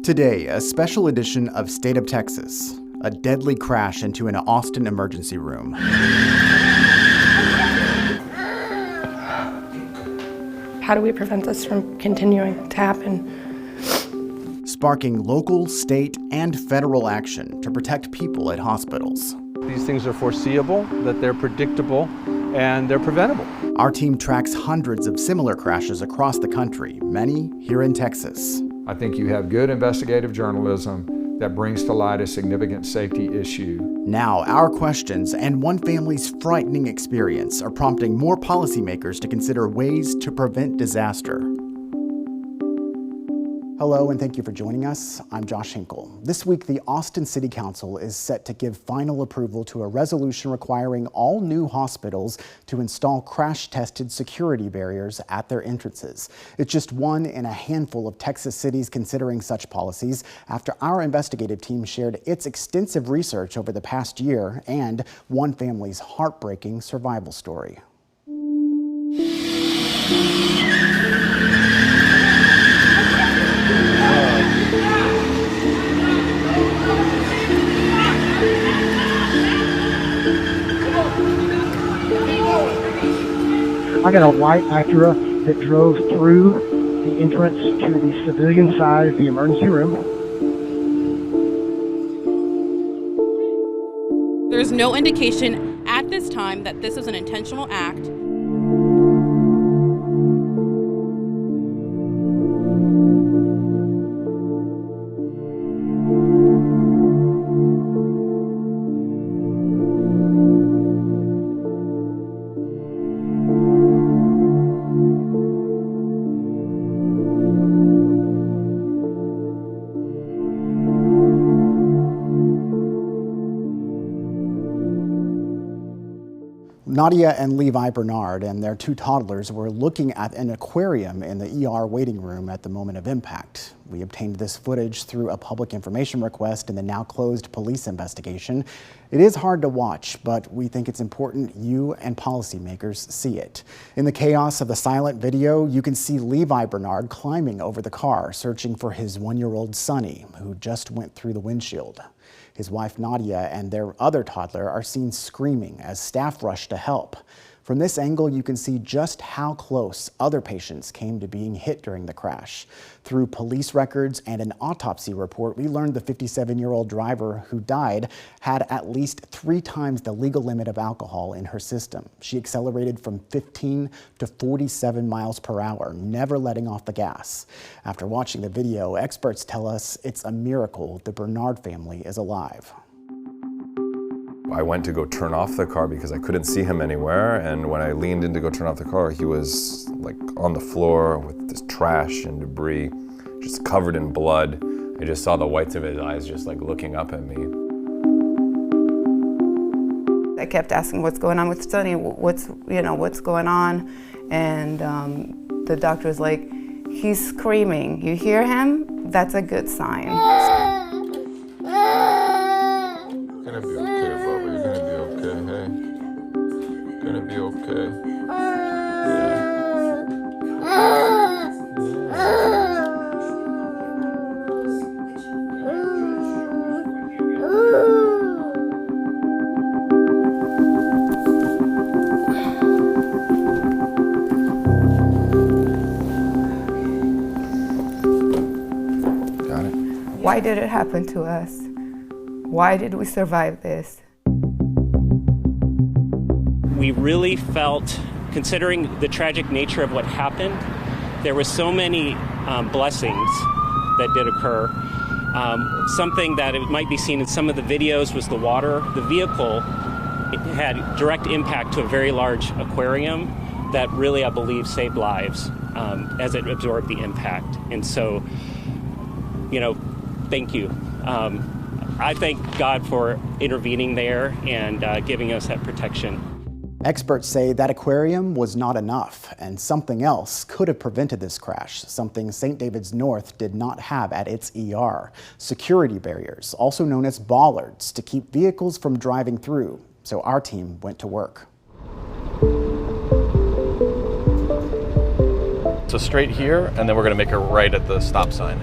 Today, a special edition of State of Texas, a deadly crash into an Austin emergency room. How do we prevent this from continuing to happen? Sparking local, state, and federal action to protect people at hospitals. These things are foreseeable, that they're predictable, and they're preventable. Our team tracks hundreds of similar crashes across the country, many here in Texas. I think you have good investigative journalism that brings to light a significant safety issue. Now, our questions and one family's frightening experience are prompting more policymakers to consider ways to prevent disaster. Hello, and thank you for joining us. I'm Josh Hinkle. This week, the Austin City Council is set to give final approval to a resolution requiring all new hospitals to install crash-tested security barriers at their entrances. It's just one in a handful of Texas cities considering such policies after our investigative team shared its extensive research over the past year and one family's heartbreaking survival story. I got a white Acura that drove through the entrance to the civilian side of the emergency room. There's no indication at this time that this is an intentional act. Nadia and Levi Bernard and their two toddlers were looking at an aquarium in the ER waiting room at the moment of impact. We obtained this footage through a public information request in the now closed police investigation. It is hard to watch, but we think it's important you and policymakers see it. In the chaos of the silent video, you can see Levi Bernard climbing over the car, searching for his one-year-old Sonny, who just went through the windshield. His wife Nadia and their other toddler are seen screaming as staff rush to help. From this angle, you can see just how close other patients came to being hit during the crash. Through police records and an autopsy report, we learned the 57-year-old driver who died had at least 3 times the legal limit of alcohol in her system. She accelerated from 15 to 47 miles per hour, never letting off the gas. After watching the video, experts tell us it's a miracle the Bernard family is alive. I went to go turn off the car because I couldn't see him anywhere, and when I leaned in to go turn off the car, he was like on the floor with this trash and debris, just covered in blood. I just saw the whites of his eyes just like looking up at me. I kept asking, what's going on with Sonny? What's going on? And the doctor was like, he's screaming. You hear him? That's a good sign. Gonna be okay, Bubba. You're gonna be okay, hey? Gonna be okay. Got it. Why did it happen to us? Why did we survive this? We really felt, considering the tragic nature of what happened, there were so many blessings that did occur. Something that it might be seen in some of the videos was the water. The vehicle, it had direct impact to a very large aquarium that really, I believe, saved lives as it absorbed the impact. And so, thank you. I thank God for intervening there and giving us that protection. Experts say that aquarium was not enough, and something else could have prevented this crash, something St. David's North did not have at its ER. Security barriers, also known as bollards, to keep vehicles from driving through. So our team went to work. So straight here, and then we're going to make a right at the stop sign.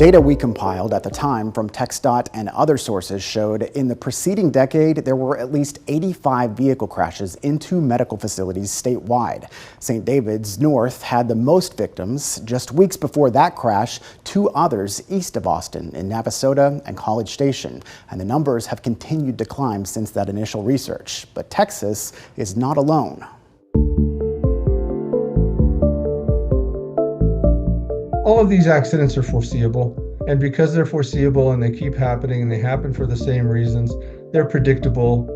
Data we compiled at the time from TxDOT and other sources showed in the preceding decade there were at least 85 vehicle crashes into medical facilities statewide. St. David's North had the most victims. Just weeks before that crash, 2 others east of Austin in Navasota and College Station, and the numbers have continued to climb since that initial research. But Texas is not alone. All of these accidents are foreseeable, and because they're foreseeable and they keep happening and they happen for the same reasons, they're predictable.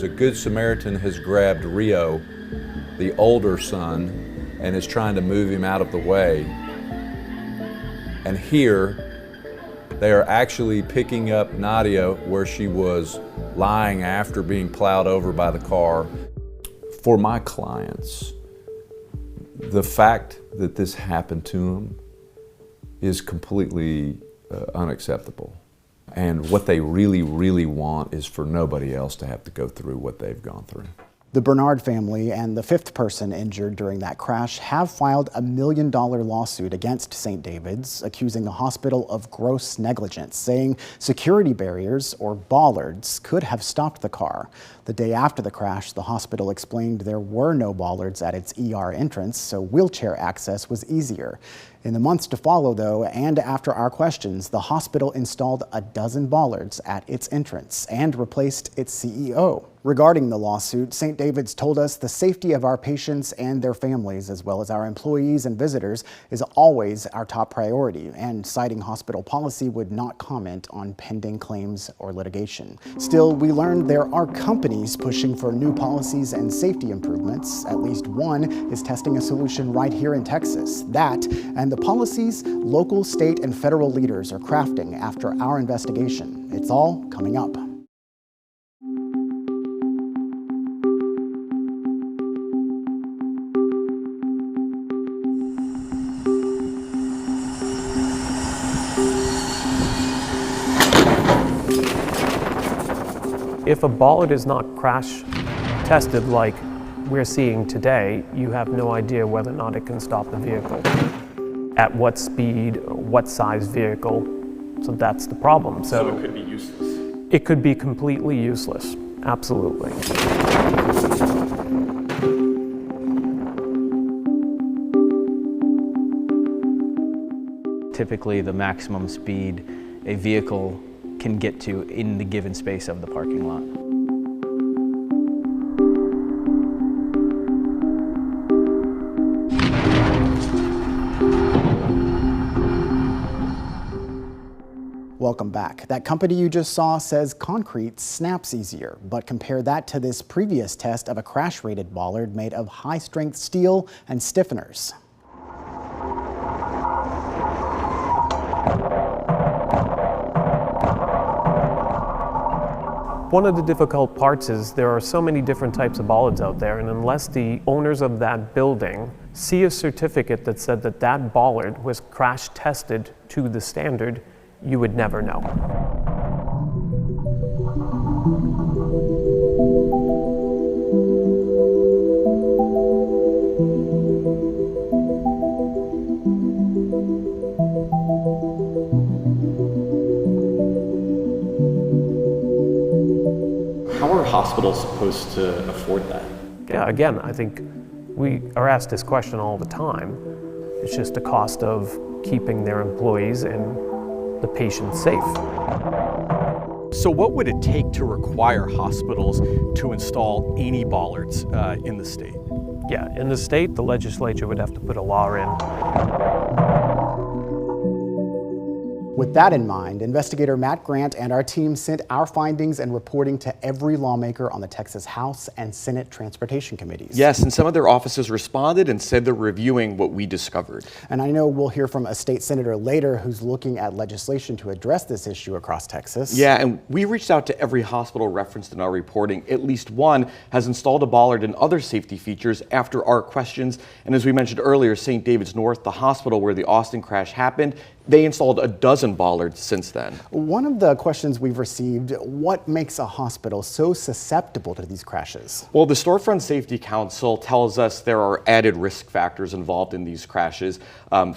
A Good Samaritan has grabbed Rio, the older son, and is trying to move him out of the way. And here, they are actually picking up Nadia where she was lying after being plowed over by the car. For my clients, the fact that this happened to them is completely unacceptable. And what they really, really want is for nobody else to have to go through what they've gone through. The Bernard family and the 5th person injured during that crash have filed a $1 million lawsuit against St. David's, accusing the hospital of gross negligence, saying security barriers, or bollards, could have stopped the car. The day after the crash, the hospital explained there were no bollards at its ER entrance, so wheelchair access was easier. In the months to follow, though, and after our questions, the hospital installed a dozen bollards at its entrance and replaced its CEO. Regarding the lawsuit, St. David's told us the safety of our patients and their families, as well as our employees and visitors, is always our top priority, and citing hospital policy would not comment on pending claims or litigation. Still, we learned there are companies pushing for new policies and safety improvements. At least one is testing a solution right here in Texas. That and the policies local, state, and federal leaders are crafting after our investigation. It's all coming up. If a bollard is not crash tested like we're seeing today, you have no idea whether or not it can stop the vehicle. At what speed, what size vehicle, so that's the problem. So it could be useless? It could be completely useless, absolutely. Typically the maximum speed a vehicle can get to in the given space of the parking lot. Welcome back. That company you just saw says concrete snaps easier, but compare that to this previous test of a crash-rated bollard made of high-strength steel and stiffeners. One of the difficult parts is there are so many different types of bollards out there, and unless the owners of that building see a certificate that said that that bollard was crash tested to the standard, you would never know. How are hospitals supposed to afford that? Yeah, again, I think we are asked this question all the time. It's just the cost of keeping their employees and the patients safe. So what would it take to require hospitals to install any bollards in the state? Yeah, in the state, the legislature would have to put a law in. With that in mind, investigator Matt Grant and our team sent our findings and reporting to every lawmaker on the Texas House and Senate Transportation Committees. Yes, and some of their offices responded and said they're reviewing what we discovered. And I know we'll hear from a state senator later who's looking at legislation to address this issue across Texas. Yeah, and we reached out to every hospital referenced in our reporting. At least one has installed a bollard and other safety features after our questions. And as we mentioned earlier, St. David's North, the hospital where the Austin crash happened, they installed a dozen bollards since then. One of the questions we've received, what makes a hospital so susceptible to these crashes? Well, the Storefront Safety Council tells us there are added risk factors involved in these crashes,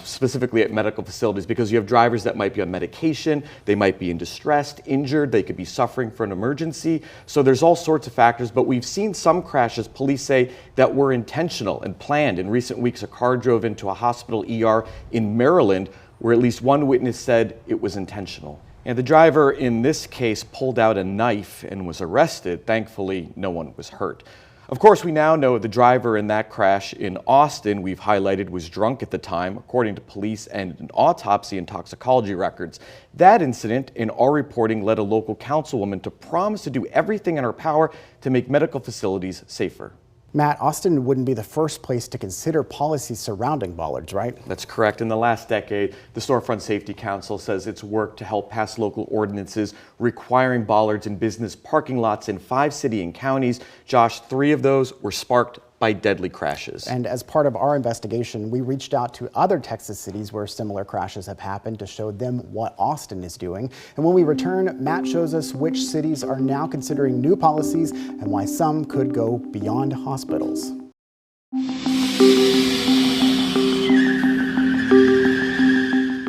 specifically at medical facilities, because you have drivers that might be on medication, they might be in distress, injured, they could be suffering for an emergency. So there's all sorts of factors, but we've seen some crashes, police say, that were intentional and planned. In recent weeks, a car drove into a hospital ER in Maryland where at least one witness said it was intentional. And the driver in this case pulled out a knife and was arrested. Thankfully, no one was hurt. Of course, we now know the driver in that crash in Austin we've highlighted was drunk at the time, according to police and an autopsy and toxicology records. That incident in our reporting led a local councilwoman to promise to do everything in her power to make medical facilities safer. Matt, Austin wouldn't be the first place to consider policies surrounding bollards, right? That's correct. In the last decade, the Storefront Safety Council says it's worked to help pass local ordinances requiring bollards in business parking lots in 5 cities and counties. Josh, 3 of those were sparked by deadly crashes. And as part of our investigation, we reached out to other Texas cities where similar crashes have happened to show them what Austin is doing. And when we return, Matt shows us which cities are now considering new policies and why some could go beyond hospitals.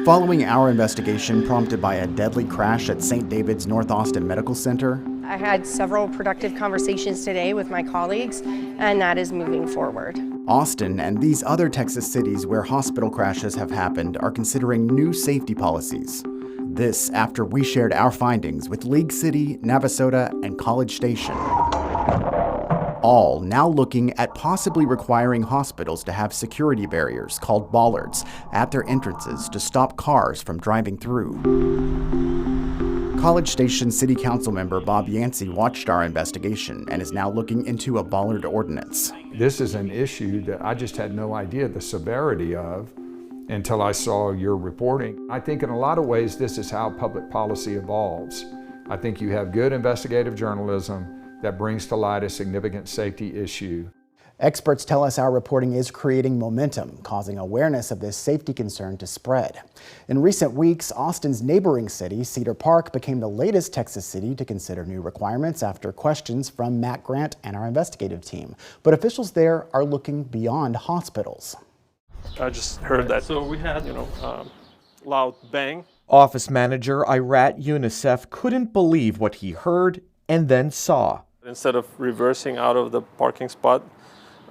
Following our investigation prompted by a deadly crash at St. David's North Austin Medical Center, I had several productive conversations today with my colleagues, and that is moving forward. Austin and these other Texas cities where hospital crashes have happened are considering new safety policies. This after we shared our findings with League City, Navasota, and College Station. All now looking at possibly requiring hospitals to have security barriers called bollards at their entrances to stop cars from driving through. College Station City Council member Bob Yancey watched our investigation and is now looking into a bollard ordinance. This is an issue that I just had no idea the severity of until I saw your reporting. I think in a lot of ways this is how public policy evolves. I think you have good investigative journalism that brings to light a significant safety issue. Experts tell us our reporting is creating momentum, causing awareness of this safety concern to spread. In recent weeks, Austin's neighboring city, Cedar Park, became the latest Texas city to consider new requirements after questions from Matt Grant and our investigative team. But officials there are looking beyond hospitals. I just heard that. So we had, loud bang. Office manager Irat UNICEF couldn't believe what he heard and then saw. Instead of reversing out of the parking spot,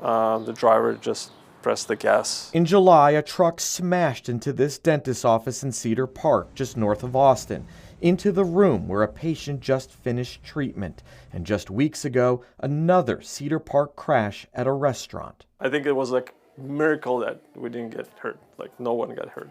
the driver just pressed the gas. In July, a truck smashed into this dentist's office in Cedar Park, just north of Austin, into the room where a patient just finished treatment. And just weeks ago, another Cedar Park crash at a restaurant. I think it was like a miracle that we didn't get hurt, like no one got hurt.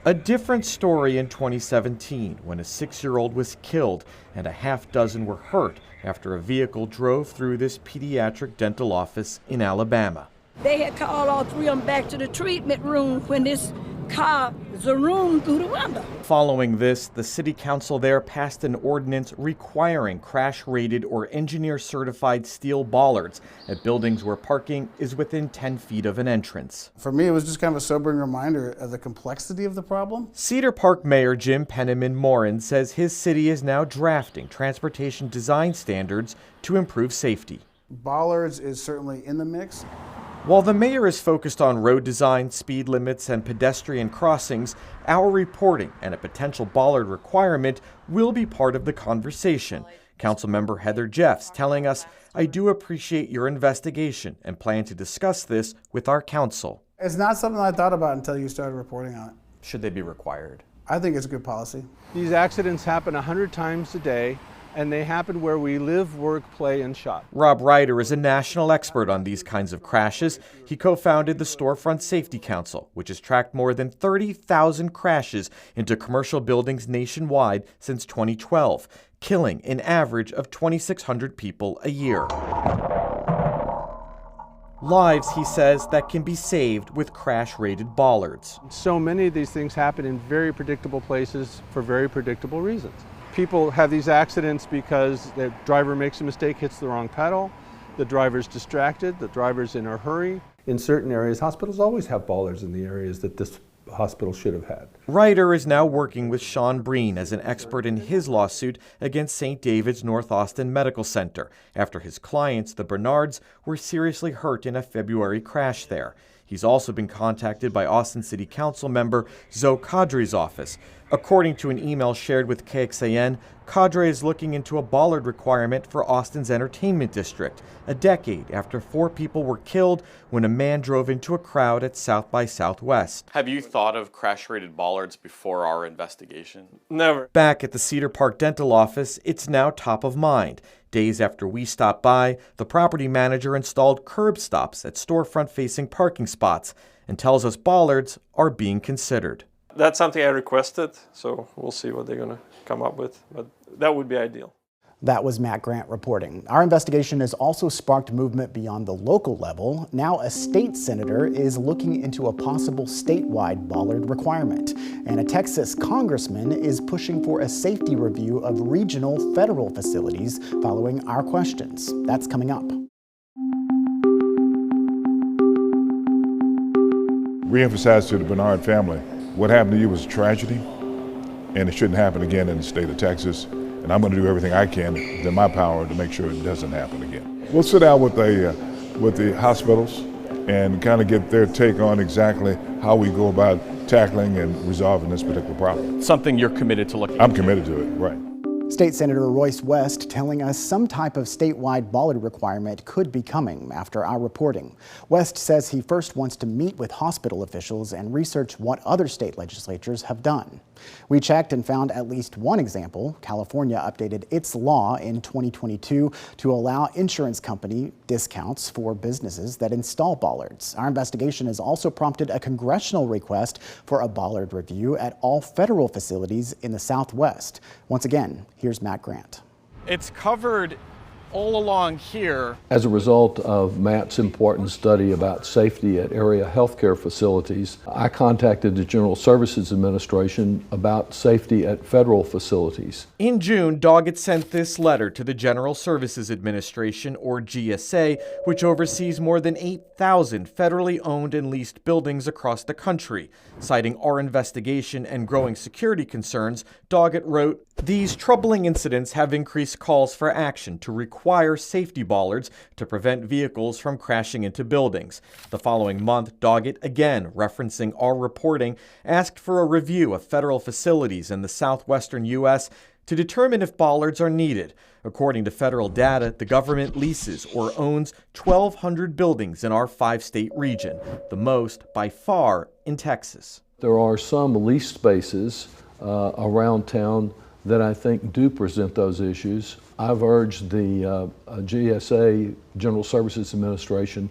A different story in 2017 when a 6-year-old was killed and a half dozen were hurt after a vehicle drove through this pediatric dental office in Alabama. They had called all 3 of them back to the treatment room when this car zoomed through the window. Following this, the city council there passed an ordinance requiring crash-rated or engineer-certified steel bollards at buildings where parking is within 10 feet of an entrance. For me, it was just kind of a sobering reminder of the complexity of the problem. Cedar Park Mayor Jim Penniman-Morin says his city is now drafting transportation design standards to improve safety. Bollards is certainly in the mix. While the mayor is focused on road design, speed limits, and pedestrian crossings, our reporting and a potential bollard requirement will be part of the conversation. Councilmember Heather Jeffs telling us, "I do appreciate your investigation and plan to discuss this with our council." It's not something I thought about until you started reporting on it. Should they be required? I think it's a good policy. These accidents happen 100 times a day. and they happen where we live, work, play, and shop. Rob Ryder is a national expert on these kinds of crashes. He co-founded the Storefront Safety Council, which has tracked more than 30,000 crashes into commercial buildings nationwide since 2012, killing an average of 2,600 people a year. Lives, he says, that can be saved with crash-rated bollards. So many of these things happen in very predictable places for very predictable reasons. People have these accidents because the driver makes a mistake, hits the wrong pedal, the driver's distracted, the driver's in a hurry. In certain areas, hospitals always have bollards in the areas that this hospital should have had. Ryder is now working with Sean Breen as an expert in his lawsuit against St. David's North Austin Medical Center after his clients, the Bernards, were seriously hurt in a February crash there. He's also been contacted by Austin City Council member Zoe Kadri's office. According to an email shared with KXAN, Kadri is looking into a bollard requirement for Austin's entertainment district, a decade after 4 people were killed when a man drove into a crowd at South by Southwest. Have you thought of crash-rated bollards before our investigation? Never. Back at the Cedar Park Dental office, it's now top of mind. Days after we stopped by, the property manager installed curb stops at storefront-facing parking spots and tells us bollards are being considered. That's something I requested, so we'll see what they're going to come up with, but that would be ideal. That was Matt Grant reporting. Our investigation has also sparked movement beyond the local level. Now a state senator is looking into a possible statewide bollard requirement. And a Texas congressman is pushing for a safety review of regional federal facilities following our questions. That's coming up. Reemphasize to the Bernard family, what happened to you was a tragedy, and it shouldn't happen again in the state of Texas. And I'm going to do everything I can in my power to make sure it doesn't happen again. We'll sit down with the hospitals and kind of get their take on exactly how we go about tackling and resolving this particular problem. Something you're committed to looking at? I'm committed to it, right. State Senator Royce West telling us some type of statewide bollard requirement could be coming after our reporting. West says he first wants to meet with hospital officials and research what other state legislatures have done. We checked and found at least one example. California updated its law in 2022 to allow insurance company discounts for businesses that install bollards. Our investigation has also prompted a congressional request for a bollard review at all federal facilities in the Southwest. Once again, here's Matt Grant. It's covered all along here. As a result of Matt's important study about safety at area healthcare facilities, I contacted the General Services Administration about safety at federal facilities. In June, Doggett sent this letter to the General Services Administration, or GSA, which oversees more than 8,000 federally owned and leased buildings across the country. Citing our investigation and growing security concerns, Doggett wrote, "These troubling incidents have increased calls for action to require safety bollards to prevent vehicles from crashing into buildings." The following month, Doggett, again referencing our reporting, asked for a review of federal facilities in the southwestern U.S. to determine if bollards are needed. According to federal data, the government leases or owns 1,200 buildings in our 5-state region, the most by far in Texas. There are some leased spaces around town that I think do present those issues. I've urged the GSA, General Services Administration,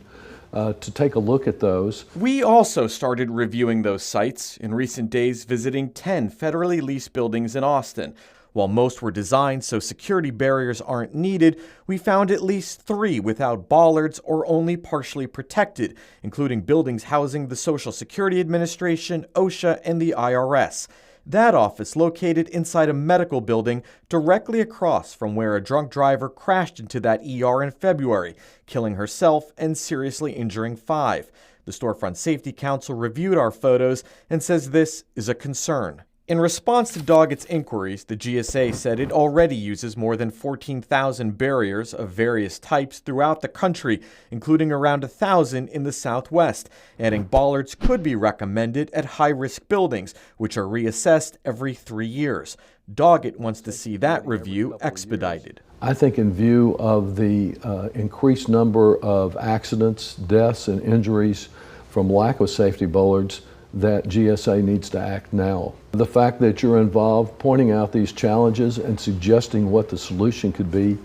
to take a look at those. We also started reviewing those sites, in recent days visiting 10 federally leased buildings in Austin. While most were designed so security barriers aren't needed, we found at least 3 without bollards or only partially protected, including buildings housing the Social Security Administration, OSHA, and the IRS. That office located inside a medical building directly across from where a drunk driver crashed into that ER in February, killing herself and seriously injuring 5. The Storefront Safety Council reviewed our photos and says this is a concern. In response to Doggett's inquiries, the GSA said it already uses more than 14,000 barriers of various types throughout the country, including around 1,000 in the Southwest. Adding bollards could be recommended at high-risk buildings, which are reassessed every 3 years. Doggett wants to see that review expedited. I think in view of the increased number of accidents, deaths, and injuries from lack of safety bollards, that GSA needs to act now. The fact that you're involved, pointing out these challenges and suggesting what the solution could be,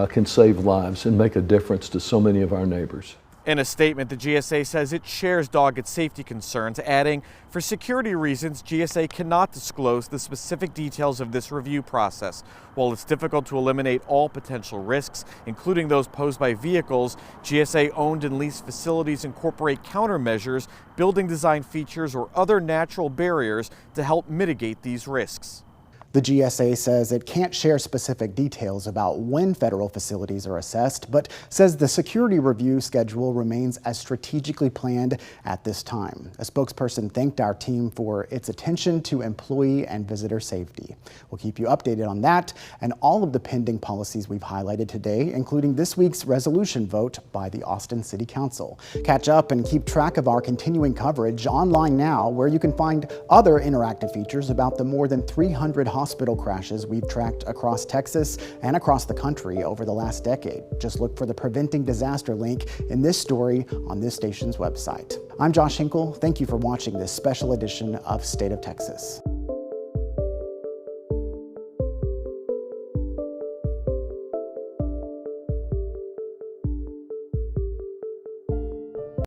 can save lives and make a difference to so many of our neighbors. In a statement, the GSA says it shares Doggett's safety concerns, adding, for security reasons, GSA cannot disclose the specific details of this review process. While it's difficult to eliminate all potential risks, including those posed by vehicles, GSA owned and leased facilities incorporate countermeasures, building design features, or other natural barriers to help mitigate these risks. The GSA says it can't share specific details about when federal facilities are assessed, but says the security review schedule remains as strategically planned at this time. A spokesperson thanked our team for its attention to employee and visitor safety. We'll keep you updated on that and all of the pending policies we've highlighted today, including this week's resolution vote by the Austin City Council. Catch up and keep track of our continuing coverage online now, where you can find other interactive features about the more than 300 hospital crashes we've tracked across Texas and across the country over the last decade. Just look for the Preventing Disaster link in this story on this station's website. I'm Josh Hinkle. Thank you for watching this special edition of State of Texas.